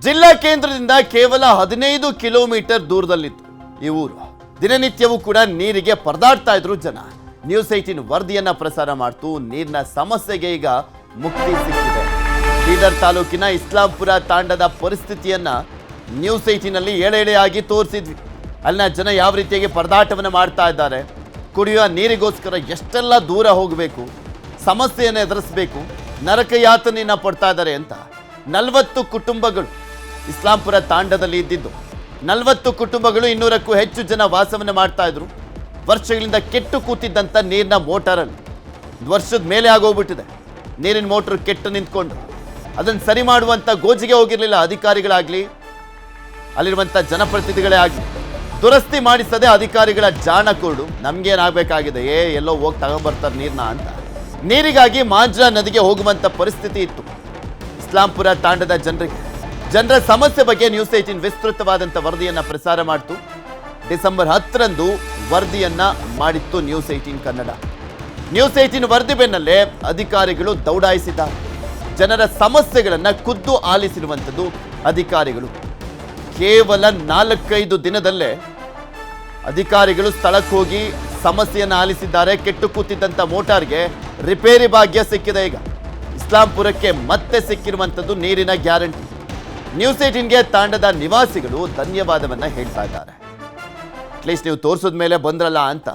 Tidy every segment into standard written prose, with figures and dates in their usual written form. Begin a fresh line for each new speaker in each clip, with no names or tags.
ಜಿಲ್ಲಾ ಕೇಂದ್ರದಿಂದ ಕೇವಲ 15 ಕಿಲೋಮೀಟರ್ ದೂರದಲ್ಲಿತ್ತು ಈ ಊರು. ದಿನನಿತ್ಯವೂ ಕೂಡ ನೀರಿಗೆ ಪರದಾಡ್ತಾ ಇದ್ರು ಜನ. ನ್ಯೂಸ್ 18 ವರದಿಯನ್ನ ಪ್ರಸಾರ ಮಾಡ್ತು. ನೀರಿನ ಸಮಸ್ಯೆಗೆ ಈಗ ಮುಕ್ತಿ ಸಿಕ್ಕಿದೆ. ಬೀದರ್ ತಾಲೂಕಿನ ಇಸ್ಲಾಂಪುರ ತಾಂಡದ ಪರಿಸ್ಥಿತಿಯನ್ನ ನ್ಯೂಸ್ 18 ನಲ್ಲಿ ಎಳೆಯಾಗಿ ತೋರಿಸಿದ್ವಿ. ಅಲ್ಲಿನ ಜನ ಯಾವ ರೀತಿಯಾಗಿ ಪರದಾಟವನ್ನು ಮಾಡ್ತಾ ಇದ್ದಾರೆ, ಕುಡಿಯುವ ನೀರಿಗೋಸ್ಕರ ಎಷ್ಟೆಲ್ಲ ದೂರ ಹೋಗಬೇಕು, ಸಮಸ್ಯೆಯನ್ನು ಎದುರಿಸಬೇಕು, ನರಕ ಯಾತನೆಯನ್ನ ಪಡ್ತಾ ಇದ್ದಾರೆ ಅಂತ 40 ಕುಟುಂಬಗಳು ಇಸ್ಲಾಂಪುರ ತಾಂಡದಲ್ಲಿ ಇದ್ದಿದ್ದು. 40 ಕುಟುಂಬಗಳು 200ಕ್ಕೂ ಹೆಚ್ಚು ಜನ ವಾಸವನ್ನು ಮಾಡ್ತಾ ಇದ್ರು. ವರ್ಷಗಳಿಂದ ಕೆಟ್ಟು ಕೂತಿದ್ದಂಥ ನೀರಿನ ಮೋಟಾರಲ್ಲಿ ವರ್ಷದ ಮೇಲೆ ಆಗೋಗ್ಬಿಟ್ಟಿದೆ. ನೀರಿನ ಮೋಟರ್ ಕೆಟ್ಟು ನಿಂತ್ಕೊಂಡು ಅದನ್ನು ಸರಿ ಮಾಡುವಂಥ ಗೋಜಿಗೆ ಹೋಗಿರಲಿಲ್ಲ ಅಧಿಕಾರಿಗಳಾಗಲಿ ಅಲ್ಲಿರುವಂಥ ಜನಪ್ರತಿನಿಧಿಗಳೇ ಆಗಲಿ. ದುರಸ್ತಿ ಮಾಡಿಸದೆ ಅಧಿಕಾರಿಗಳ ಜಾಣ ಕುರುಡು ನಮಗೇನಾಗಬೇಕಾಗಿದೆ, ಎಲ್ಲೋ ಹೋಗಿ ತಗೊಂಡ್ಬರ್ತಾರೆ ನೀರನ್ನ ಅಂತ. ನೀರಿಗಾಗಿ ಮಾಂಜ್ರಾ ನದಿಗೆ ಹೋಗುವಂಥ ಪರಿಸ್ಥಿತಿ ಇತ್ತು ಇಸ್ಲಾಂಪುರ ತಾಂಡದ ಜನರ ಸಮಸ್ಯೆ ಬಗ್ಗೆ ನ್ಯೂಸ್ 18 ವಿಸ್ತೃತವಾದಂಥ ವರದಿಯನ್ನು ಪ್ರಸಾರ ಮಾಡಿತು. ಡಿಸೆಂಬರ್ 10ರಂದು ವರದಿಯನ್ನ ಮಾಡಿತ್ತು ನ್ಯೂಸ್ 18 ಕನ್ನಡ. ನ್ಯೂಸ್ 18 ವರದಿ ಬೆನ್ನಲ್ಲೇ ಅಧಿಕಾರಿಗಳು ದೌಡಾಯಿಸಿದ್ದಾರೆ. ಜನರ ಸಮಸ್ಯೆಗಳನ್ನು ಖುದ್ದು ಆಲಿಸಿರುವಂಥದ್ದು ಅಧಿಕಾರಿಗಳು. ಕೇವಲ 4-5 ದಿನದಲ್ಲೇ ಅಧಿಕಾರಿಗಳು ಸ್ಥಳಕ್ಕೆ ಹೋಗಿ ಸಮಸ್ಯೆಯನ್ನು ಆಲಿಸಿದ್ದಾರೆ. ಕೆಟ್ಟು ಕೂತಿದ್ದಂಥ ಮೋಟಾರ್ಗೆ ರಿಪೇರಿ ಭಾಗ್ಯ ಸಿಕ್ಕಿದೆ. ಈಗ ಇಸ್ಲಾಂಪುರಕ್ಕೆ ಮತ್ತೆ ಸಿಕ್ಕಿರುವಂಥದ್ದು ನೀರಿನ ಗ್ಯಾರಂಟಿ. ನ್ಯೂಸ್ 18ಗೆ ತಾಂಡದ ನಿವಾಸಿಗಳು ಧನ್ಯವಾದವನ್ನ ಹೇಳ್ತಾ ಇದ್ದಾರೆ. ಅಟ್ಲೀಸ್ಟ್ ನೀವು ತೋರಿಸಿದ ಮೇಲೆ ಬಂದ್ರಲ್ಲ ಅಂತ.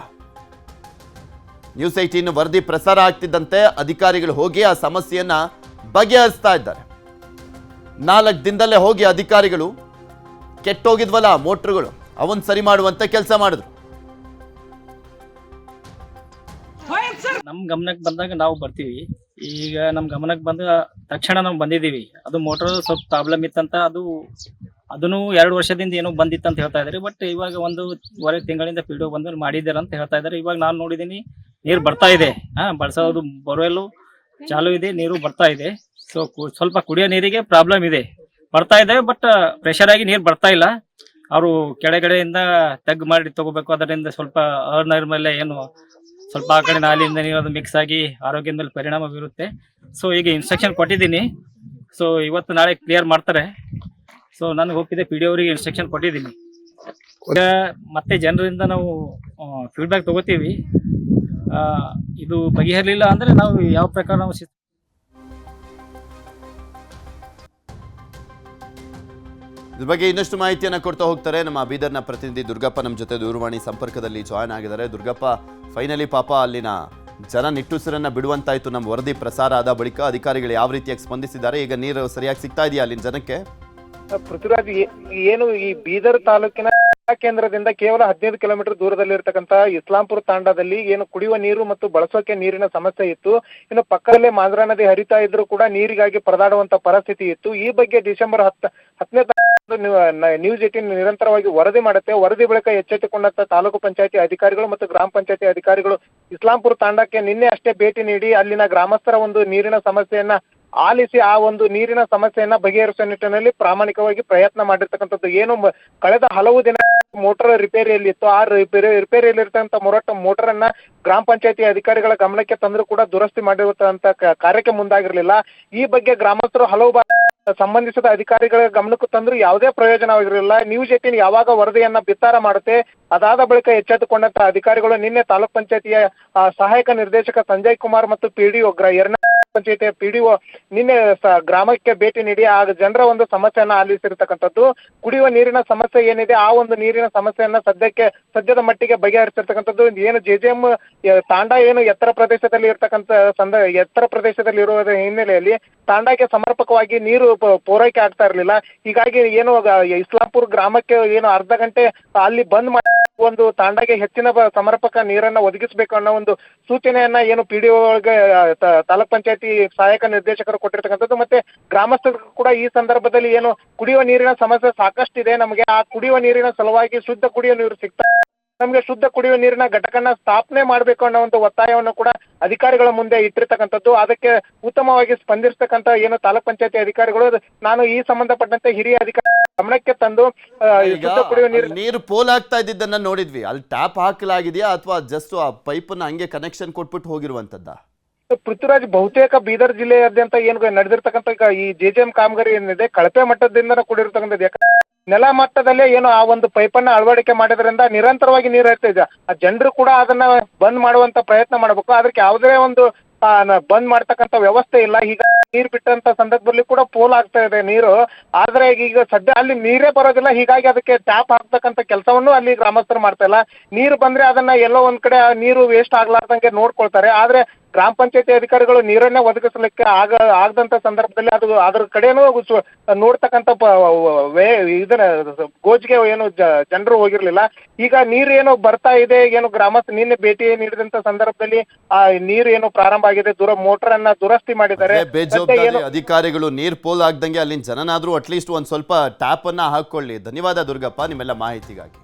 ನ್ಯೂಸ್ 18 ವರದಿ ಪ್ರಸಾರ ಆಗ್ತಿದ್ದಂತೆ ಅಧಿಕಾರಿಗಳು ಹೋಗಿ ಆ ಸಮಸ್ಯೆಯನ್ನ ಬಗೆಹರಿಸ್ತಾ ಇದ್ದಾರೆ. 4 ದಿನದಲ್ಲೇ ಹೋಗಿ ಅಧಿಕಾರಿಗಳು ಕೆಟ್ಟೋಗಿದ್ವಲ್ಲ ಮೋಟ್ರುಗಳು ಅವನ್ ಸರಿ ಮಾಡುವಂತ ಕೆಲಸ ಮಾಡಿದ್ರು.
ನಮ್ ಗಮನಕ್ಕೆ ಬಂದಾಗ ನಾವು ಬರ್ತೀವಿ. ಈಗ ನಮ್ ಗಮನಕ್ಕೆ ಬಂದ ತಕ್ಷಣ ನಾವು ಬಂದಿದ್ದೀವಿ. ಅದು ಮೋಟರ್ ಸ್ವಲ್ಪ ಪ್ರಾಬ್ಲಮ್ ಇತ್ತಂತ ಅದನ್ನು 2 ವರ್ಷದಿಂದ ಏನೋ ಬಂದಿತ್ತಂತ ಹೇಳ್ತಾ ಇದ್ದಾರೆ. ಬಟ್ ಇವಾಗ 1.5 ತಿಂಗಳಿಂದ ಪಿಡಿಒ ಬಂದು ಮಾಡಿದ್ದಾರೆ ಅಂತ ಹೇಳ್ತಾ ಇದ್ದಾರೆ. ಇವಾಗ ನಾನು ನೋಡಿದೀನಿ ನೀರು ಬರ್ತಾ ಇದೆ. ಬಳಸೋದು ಬೋರ್ವೆಲ್ ಚಾಲು ಇದೆ, ನೀರು ಬರ್ತಾ ಇದೆ. ಸೊ ಸ್ವಲ್ಪ ಕುಡಿಯೋ ನೀರಿಗೆ ಪ್ರಾಬ್ಲಮ್ ಇದೆ, ಬರ್ತಾ ಇದೆ. ಬಟ್ ಪ್ರೆಷರ್ ಆಗಿ ನೀರು ಬರ್ತಾ ಇಲ್ಲ. ಅವರು ಕೆಳಗಡೆಯಿಂದ ತೆಗ್ ಮಾಡಿ ತಗೋಬೇಕು. ಅದರಿಂದ ಸ್ವಲ್ಪ ನೀರ್ ಮೇಲೆ ಏನು ಸ್ವಲ್ಪ ಆ ಕಡೆ ನಾಲಿಂದ ನೀರು ಮಿಕ್ಸ್ ಆಗಿ ಆರೋಗ್ಯದ ಮೇಲೆ ಪರಿಣಾಮ ಬೀರುತ್ತೆ. ಸೊ ಈಗ ಇನ್ಸ್ಟ್ರಕ್ಷನ್ ಕೊಟ್ಟಿದ್ದೀನಿ. ಸೊ ಇವತ್ತು ನಾಳೆ ಕ್ಲಿಯರ್ ಮಾಡ್ತಾರೆ. ಸೊ ನನಗೆ ಹೋಗ್ತಿದೆ ಪಿಡಿಒ ಅವರಿಗೆ ಇನ್ಸ್ಟ್ರಕ್ಷನ್ ಕೊಟ್ಟಿದ್ದೀನಿ. ಮತ್ತೆ ಜನರಿಂದ ನಾವು ಫೀಡ್ಬ್ಯಾಕ್ ತಗೋತೀವಿ. ಇದು ಬಗೆಹರಲಿಲ್ಲ ಅಂದ್ರೆ ನಾವು ಯಾವ ಪ್ರಕಾರ ನಾವು
ಇದ್ರ ಬಗ್ಗೆ ಇನ್ನಷ್ಟು ಮಾಹಿತಿಯನ್ನು ಕೊಡ್ತಾ ಹೋಗ್ತಾರೆ ನಮ್ಮ ಬೀದರ್ನ ಪ್ರತಿನಿಧಿ ದುರ್ಗಪ್ಪ. ನಮ್ಮ ಜೊತೆ ದೂರವಾಣಿ ಸಂಪರ್ಕದಲ್ಲಿ ಜಾಯ್ನ್ ಆಗಿದ್ದಾರೆ. ದುರ್ಗಪ್ಪ, ಫೈನಲಿ ಪಾಪ ಅಲ್ಲಿನ ಜನ ನಿಟ್ಟುಸಿರನ್ನ ಬಿಡುವಂತಾಯ್ತು. ನಮ್ಮ ವರದಿ ಪ್ರಸಾರ ಆದ ಬಳಿಕ ಅಧಿಕಾರಿಗಳು ಯಾವ ರೀತಿಯಾಗಿ ಸ್ಪಂದಿಸಿದ್ದಾರೆ? ಈಗ ನೀರು ಸರಿಯಾಗಿ ಸಿಗ್ತಾ ಇದೆಯಾ ಅಲ್ಲಿನ ಜನಕ್ಕೆ?
ಪೃಥ್ವಿರಾಜ್, ಏನು ಈ ಬೀದರ್ ತಾಲೂಕಿನ ಕೇಂದ್ರದಿಂದ ಕೇವಲ 15 ಕಿಲೋಮೀಟರ್ ದೂರದಲ್ಲಿರ್ತಕ್ಕಂಥ ಇಸ್ಲಾಂಪುರ ತಾಂಡದಲ್ಲಿ ಏನು ಕುಡಿಯುವ ನೀರು ಮತ್ತು ಬಳಸೋಕೆ ನೀರಿನ ಸಮಸ್ಯೆ ಇತ್ತು. ಇನ್ನು ಪಕ್ಕದಲ್ಲೇ ಮಾಂಜ್ರಾ ನದಿ ಹರಿತಾ ಇದ್ರೂ ಕೂಡ ನೀರಿಗಾಗಿ ಪರದಾಡುವಂತ ಪರಿಸ್ಥಿತಿ ಇತ್ತು. ಈ ಬಗ್ಗೆ ಡಿಸೆಂಬರ್ 10ನೇ ನ್ಯೂಸ್ 18 ನಿರಂತರವಾಗಿ ವರದಿ ಮಾಡುತ್ತೆ. ವರದಿ ಬಳಿಕ ಎಚ್ಚೆತ್ತುಕೊಂಡಂತ ತಾಲೂಕು ಪಂಚಾಯತಿ ಅಧಿಕಾರಿಗಳು ಮತ್ತು ಗ್ರಾಮ ಪಂಚಾಯತಿ ಅಧಿಕಾರಿಗಳು ಇಸ್ಲಾಂಪುರ ತಾಂಡಕ್ಕೆ ನಿನ್ನೆ ಅಷ್ಟೇ ಭೇಟಿ ನೀಡಿ ಅಲ್ಲಿನ ಗ್ರಾಮಸ್ಥರ ಒಂದು ನೀರಿನ ಸಮಸ್ಯೆಯನ್ನ ಆಲಿಸಿ ಆ ಒಂದು ನೀರಿನ ಸಮಸ್ಯೆಯನ್ನ ಬಗೆಹರಿಸುವ ನಿಟ್ಟಿನಲ್ಲಿ ಪ್ರಾಮಾಣಿಕವಾಗಿ ಪ್ರಯತ್ನ ಮಾಡಿರ್ತಕ್ಕಂಥದ್ದು. ಏನು ಕಳೆದ ಹಲವು ದಿನ ಮೋಟರ್ ರಿಪೇರಿಯಲ್ಲಿ ಇತ್ತು. ಆ ರಿಪೇರಿಯಲ್ಲಿರ್ತಕ್ಕಂಥ ಮೋಟರ್ ಅನ್ನ ಗ್ರಾಮ ಪಂಚಾಯತಿ ಅಧಿಕಾರಿಗಳ ಗಮನಕ್ಕೆ ತಂದರೂ ಕೂಡ ದುರಸ್ತಿ ಮಾಡಿರುವಂತ ಕಾರ್ಯಕ್ಕೆ ಮುಂದಾಗಿರ್ಲಿಲ್ಲ. ಈ ಬಗ್ಗೆ ಗ್ರಾಮಸ್ಥರು ಹಲವು ಬಾರಿ ಸಂಬಂಧಿಸಿದ ಅಧಿಕಾರಿಗಳ ಗಮನಕ್ಕೂ ತಂದ್ರು ಯಾವುದೇ ಪ್ರಯೋಜನವಾಗಿರಲಿಲ್ಲ. ನ್ಯೂಸ್ 18 ಯಾವಾಗ ವರದಿಯನ್ನ ಬಿತ್ತಾರ ಮಾಡುತ್ತೆ, ಅದಾದ ಬಳಿಕ ಎಚ್ಚೆತ್ತುಕೊಂಡಂತ ಅಧಿಕಾರಿಗಳು ನಿನ್ನೆ ತಾಲೂಕ್ ಪಂಚಾಯತಿಯ ಸಹಾಯಕ ನಿರ್ದೇಶಕ ಸಂಜಯ್ ಕುಮಾರ್ ಮತ್ತು ಪಿಡಿಒ ಪಂಚಾಯತಿಯ ಪಿಡಿಒ ನಿನ್ನೆ ಗ್ರಾಮಕ್ಕೆ ಭೇಟಿ ನೀಡಿ ಆ ಜನರ ಒಂದು ಸಮಸ್ಯೆಯನ್ನ ಆಲಿಸಿರ್ತಕ್ಕಂಥದ್ದು. ಕುಡಿಯುವ ನೀರಿನ ಸಮಸ್ಯೆ ಏನಿದೆ ಆ ಒಂದು ನೀರಿನ ಸಮಸ್ಯೆಯನ್ನ ಸದ್ಯದ ಮಟ್ಟಿಗೆ ಬಗೆಹರಿಸಿರ್ತಕ್ಕಂಥದ್ದು. ಏನು JJM ತಾಂಡ ಏನು ಎತ್ತರ ಪ್ರದೇಶದಲ್ಲಿ ಇರುವ ಹಿನ್ನೆಲೆಯಲ್ಲಿ ತಾಂಡಕ್ಕೆ ಸಮರ್ಪಕವಾಗಿ ನೀರು ಪೂರೈಕೆ ಆಗ್ತಾ ಇರಲಿಲ್ಲ. ಹೀಗಾಗಿ ಏನು ಇಸ್ಲಾಂಪುರ್ ಗ್ರಾಮಕ್ಕೆ ಏನು ಅರ್ಧ ಗಂಟೆ ಅಲ್ಲಿ ಬಂದ್ ಮಾಡಿ ಒಂದು ತಾಂಡಾಗೆ ಹೆಚ್ಚಿನ ಸಮರ್ಪಕ ನೀರನ್ನ ಒದಗಿಸಬೇಕು ಅನ್ನೋ ಒಂದು ಸೂಚನೆಯನ್ನ ಏನು ಪಿಡಿಒಗೆ ತಾಲೂಕ್ ಪಂಚಾಯತಿ ಸಹಾಯಕ ನಿರ್ದೇಶಕರು ಕೊಟ್ಟಿರ್ತಕ್ಕಂಥದ್ದು. ಮತ್ತೆ ಗ್ರಾಮಸ್ಥರು ಕೂಡ ಈ ಸಂದರ್ಭದಲ್ಲಿ ಏನು ಕುಡಿಯುವ ನೀರಿನ ಸಮಸ್ಯೆ ಸಾಕಷ್ಟಿದೆ, ನಮಗೆ ಆ ಕುಡಿಯುವ ನೀರಿನ ಸಲುವಾಗಿ ಶುದ್ಧ ಕುಡಿಯುವ ನೀರು ಸಿಗ್ತಾ, ನಮಗೆ ಶುದ್ಧ ಕುಡಿಯುವ ನೀರಿನ ಘಟಕನ ಸ್ಥಾಪನೆ ಮಾಡಬೇಕು ಅನ್ನೋ ಒಂದು ಒತ್ತಾಯವನ್ನು ಕೂಡ ಅಧಿಕಾರಿಗಳ ಮುಂದೆ ಇಟ್ಟಿರ್ತಕ್ಕಂಥದ್ದು. ಅದಕ್ಕೆ ಉತ್ತಮವಾಗಿ ಸ್ಪಂದಿಸ್ತಕ್ಕಂಥ ಏನು ತಾಲೂಕ್ ಪಂಚಾಯತಿ ಅಧಿಕಾರಿಗಳು ನಾನು ಈ ಸಂಬಂಧಪಟ್ಟಂತೆ ಹಿರಿಯ ಅಧಿಕಾರಿ ಗಮನಕ್ಕೆ ತಂದು ಶುದ್ಧ ಕುಡಿಯುವ
ನೀರು ಪೋಲ್ ಆಗ್ತಾ ಇದ್ದಿದ್ದನ್ನ ನೋಡಿದ್ವಿ. ಅಲ್ಲಿ ಟ್ಯಾಪ್ ಹಾಕಲಾಗಿದೆಯಾ ಅಥವಾ ಜಸ್ಟ್ ಆ ಪೈಪ್ ನ ಹಂಗೆ ಕನೆಕ್ಷನ್ ಕೊಟ್ಬಿಟ್ಟು ಹೋಗಿರುವಂತದ್ದ?
ಪೃಥ್ವಿರಾಜ್ ಬಹುತೇಕ ಬೀದರ್ ಜಿಲ್ಲೆಯಾದ್ಯಂತ ಏನು ನಡೆದಿರ್ತಕ್ಕಂಥ ಈಗ ಈ JJM ಕಾಮಗಾರಿ ಏನಿದೆ ಕಳಪೆ ಮಟ್ಟದಿಂದ ಕೂಡಿರ್ತಕ್ಕಂಥದ್ದು. ಯಾಕಂದ್ರೆ ನೆಲ ಮಟ್ಟದಲ್ಲೇ ಏನು ಆ ಒಂದು ಪೈಪನ್ನ ಅಳವಡಿಕೆ ಮಾಡೋದ್ರಿಂದ ನಿರಂತರವಾಗಿ ನೀರು ಹರಿತಾ ಇದೆ. ಆ ಜನರು ಕೂಡ ಅದನ್ನ ಬಂದ್ ಮಾಡುವಂತ ಪ್ರಯತ್ನ ಮಾಡಬೇಕು. ಅದಕ್ಕೆ ಯಾವುದೇ ಒಂದು ಬಂದ್ ಮಾಡ್ತಕ್ಕಂಥ ವ್ಯವಸ್ಥೆ ಇಲ್ಲ. ಈಗ ನೀರು ಬಿಟ್ಟಂತ ಸಂದರ್ಭದಲ್ಲಿ ಕೂಡ ಪೋಲ್ ಆಗ್ತಾ ಇದೆ ನೀರು. ಆದ್ರೆ ಈಗ ಸದ್ಯ ಅಲ್ಲಿ ನೀರೇ ಬರೋದಿಲ್ಲ. ಹೀಗಾಗಿ ಅದಕ್ಕೆ ಟ್ಯಾಪ್ ಹಾಕ್ತಕ್ಕಂಥ ಕೆಲಸವನ್ನು ಅಲ್ಲಿ ಗ್ರಾಮಸ್ಥರು ಮಾಡ್ತಾ ಇಲ್ಲ. ನೀರು ಬಂದ್ರೆ ಅದನ್ನ ಎಲ್ಲೋ ಒಂದ್ ಕಡೆ ಆ ನೀರು ವೇಸ್ಟ್ ಆಗ್ಲಾರ್ದಂಗೆ ನೋಡ್ಕೊಳ್ತಾರೆ. ಆದ್ರೆ ಗ್ರಾಮ ಪಂಚಾಯತಿ ಅಧಿಕಾರಿಗಳು ನೀರನ್ನೇ ಒದಗಿಸಲಿಕ್ಕೆ ಆಗದಂತ ಸಂದರ್ಭದಲ್ಲಿ ಅದು ಅದ್ರ ಕಡೆನೂ ನೋಡ್ತಕ್ಕಂಥ ಇದನ್ನ ಗೋಜಿಗೆ ಏನು ಜನರು ಹೋಗಿರ್ಲಿಲ್ಲ. ಈಗ ನೀರು ಏನು ಬರ್ತಾ ಇದೆ, ಏನು ಗ್ರಾಮಸ್ಥರು ನಿನ್ನೆ ಭೇಟಿ ನೀಡಿದಂತ ಸಂದರ್ಭದಲ್ಲಿ ಆ ನೀರು ಏನು ಪ್ರಾರಂಭ ಆಗಿದೆ, ಮೋಟರ್ ಅನ್ನ ದುರಸ್ತಿ ಮಾಡಿದ್ದಾರೆ.
ಬೇಜವಾಬ್ದಾರಿ ಅಧಿಕಾರಿಗಳು ನೀರ್ ಪೋಲ್ ಆಗ್ದಂಗೆ ಅಲ್ಲಿನ ಜನನಾದ್ರೂ ಅಟ್ಲೀಸ್ಟ್ ಒಂದ್ ಸ್ವಲ್ಪ ಟ್ಯಾಪ್ ಅನ್ನ ಹಾಕೊಳ್ಳಿ. ಧನ್ಯವಾದ ದುರ್ಗಪ್ಪ ನಿಮ್ಮೆಲ್ಲ ಮಾಹಿತಿಗಾಗಿ.